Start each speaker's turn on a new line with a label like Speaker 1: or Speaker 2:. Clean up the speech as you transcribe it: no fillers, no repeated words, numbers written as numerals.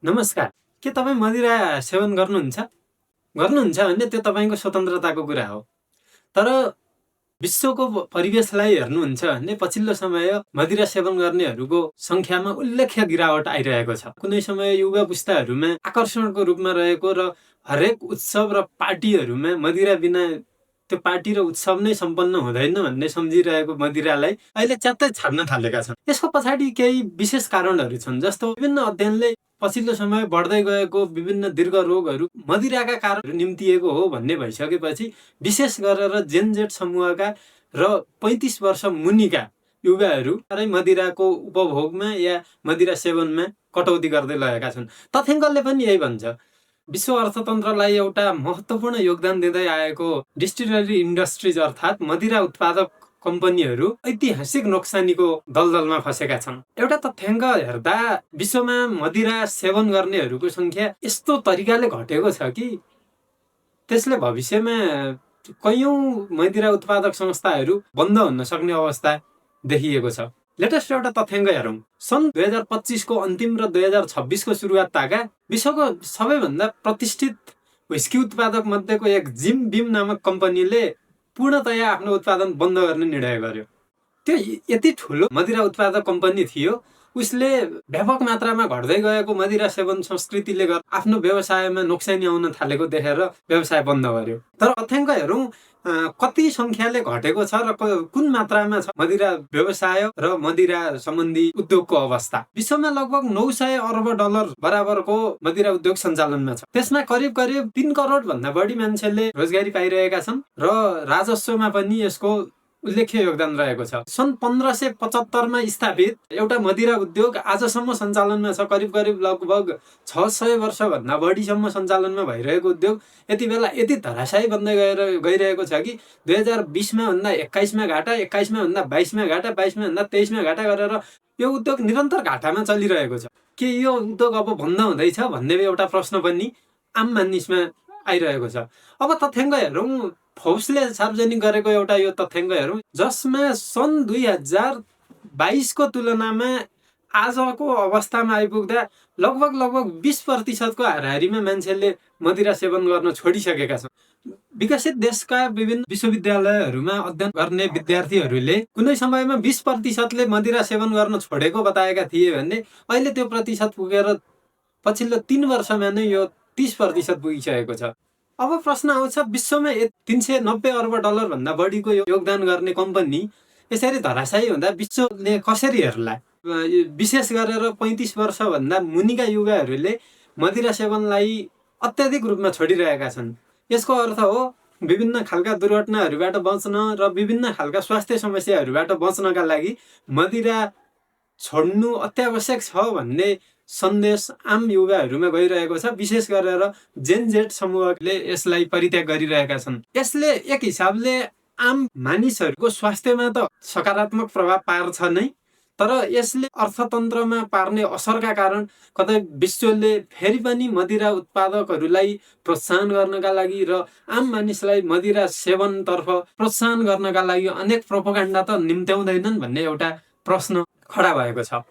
Speaker 1: नमस्कार। के तपाईँ मदिरा सेवन गर्नुहुन्छ? गर्नुहुन्छ भने त्यो तपाईँको स्वतन्त्रताको कुरा हो। तर विश्वको परिवेशलाई हेर्नुहुन्छ भने पछिल्लो समय मदिरा सेवन गर्नेहरूको संख्यामा उल्लेख्य गिरावट आइरहेको छ। कुनै समय युवा पुस्ताहरूमा आकर्षणको रूपमा रहेको र हरेक उत्सव र पार्टीहरूमा मदिरा बिना त्यो पार्टी र उत्सव नै सम्पन्न हुँदैन भन्ने सम्झिरहेको मदिरालाई अहिले च्यात्तै छाड्न थालेका छन्। यसको पछाडि केही विशेष कारणहरू छन्, जस्तो विभिन्न अध्ययनले पछिल्लो समय बढ्दै गएको विभिन्न दीर्घ रोगहरू मदिराका कारण निम्तिएको हो भन्ने भइसकेपछि विशेष गरेर जेनजेड समूहका र 35 वर्ष मुनिका युवाहरू मदिराको उपभोगमा या मदिरा सेवनमा कटौती गर्दै लगेका छन्। तथ्याङ्कले पनि यही भन्छ। विश्व अर्थतन्त्रलाई एउटा महत्त्वपूर्ण योगदान दिँदै आएको डिस्टिलरी इन्डस्ट्रिज अर्थात् मदिरा उत्पादक कम्पनीहरू ऐतिहासिक नोक्सानीको दलदलमा फसेका छन्। एउटा तथ्याङ्क हेर्दा विश्वमा मदिरा सेवन गर्नेहरूको संख्या यस्तो तरिकाले घटेको छ कि त्यसले भविष्यमा कयौं मदिरा उत्पादक संस्थाहरू बन्द हुन सक्ने अवस्था देखिएको छ। लेटेस्ट एउटा तथ्याङ्क हेरौँ। सन् 2025 को अन्तिम र 2026 को सुरुवात ताका विश्वको सबैभन्दा प्रतिष्ठित व्हिस्की उत्पादक मध्येको एक जिम बिम नामक कम्पनीले पूर्णतया आफ्नो उत्पादन बन्द गर्ने निर्णय गर्यो। त्यो यति ठुलो मदिरा उत्पादक कम्पनी थियो, उसले व्यापक मात्रामा घट्दै गएको मदिरा सेवन संस्कृतिले गर्दा आफ्नो व्यवसायमा नोक्सानी आउन थालेको देखेर व्यवसाय बन्द गर्यो। तर तथ्याङ्क हेरौँ, कति संख्याले घटेको छ र कुन मात्रामा छ मदिरा व्यवसाय र मदिरा सम्बन्धी उद्योगको अवस्था। विश्वमा लगभग 900 अर्ब डलर बराबरको मदिरा उद्योग सञ्चालनमा छ। त्यसमा करिब 3 करोड भन्दा बढी मान्छेले रोजगारी पाइरहेका छन् र राजस्वमा पनि यसको उल्लेख्य योगदान रहेको छ। सन् 1575 मा स्थापित एउटा मदिरा उद्योग आजसम्म सञ्चालनमा छ। करिब लगभग 600 वर्ष भन्दा बढीसम्म सञ्चालनमा भइरहेको उद्योग यति बेला यति धराशायी बन्दै गइरहेको छ कि 2020 मा भन्दा 21 मा घाटा, 21 मा भन्दा 22 मा घाटा, 22 मा भन्दा 23 मा घाटा गरेर यो उद्योग निरन्तर घाटामा चलिरहेको छ। के यो उद्योग अब बन्द हुँदैछ भन्ने एउटा प्रश्न पनि आम मानिसमा आइरहेको छ। अब तथ्याङ्क हेरौँ। फोर्ब्सले सार्वजनिक गरेको एउटा यो तथ्याङ्क हेरौँ, जसमा सन् 2022 को तुलनामा आजको अवस्थामा आइपुग्दा लगभग 20% को हाराहारीमा मान्छेले मदिरा सेवन गर्न छोडिसकेका छन्। विकसित देशका विभिन्न विश्वविद्यालयहरूमा अध्ययन गर्ने विद्यार्थीहरूले कुनै समयमा 20% ले मदिरा सेवन गर्न छोडेको बताएका थिए भने अहिले त्यो प्रतिशत पुगेर पछिल्लो 3 वर्षमा नै यो 30% पुगिसकेको छ। अब प्रश्न आउँछ, विश्वमा 390 अर्ब डलर भन्दा बढीको योगदान गर्ने कम्पनी यसरी धराशायी हुँदा विश्वले कसरी हेर्ला? विशेष गरेर 35 वर्ष भन्दा मुनिका युवाहरूले मदिरा सेवनलाई अत्याधिक रूपमा छोडिरहेका छन्। यसको अर्थ हो विभिन्न खालका दुर्घटनाहरूबाट बच्न र विभिन्न खालका स्वास्थ्य समस्याहरूबाट बच्नका लागि मदिरा छोड्नु अत्यावश्यक छ भन्ने सन्देश आम युवाहरूमा गइरहेको छ। विशेष गरेर जेनजेड समूहले यसलाई परित्याग गरिरहेका छन्। यसले एक हिसाबले आम मानिसहरूको स्वास्थ्यमा त सकारात्मक प्रभाव पार्छ नै, तर यसले अर्थतन्त्रमा पार्ने असरका कारण कतै विश्वले फेरि पनि मदिरा उत्पादकहरूलाई प्रोत्साहन गर्नका लागि र आम मानिसलाई मदिरा सेवनतर्फ प्रोत्साहन गर्नका लागि अनेक प्रोपोगन्डा त निम्त्याउँदैनन् भन्ने एउटा प्रश्न खडा भएको छ।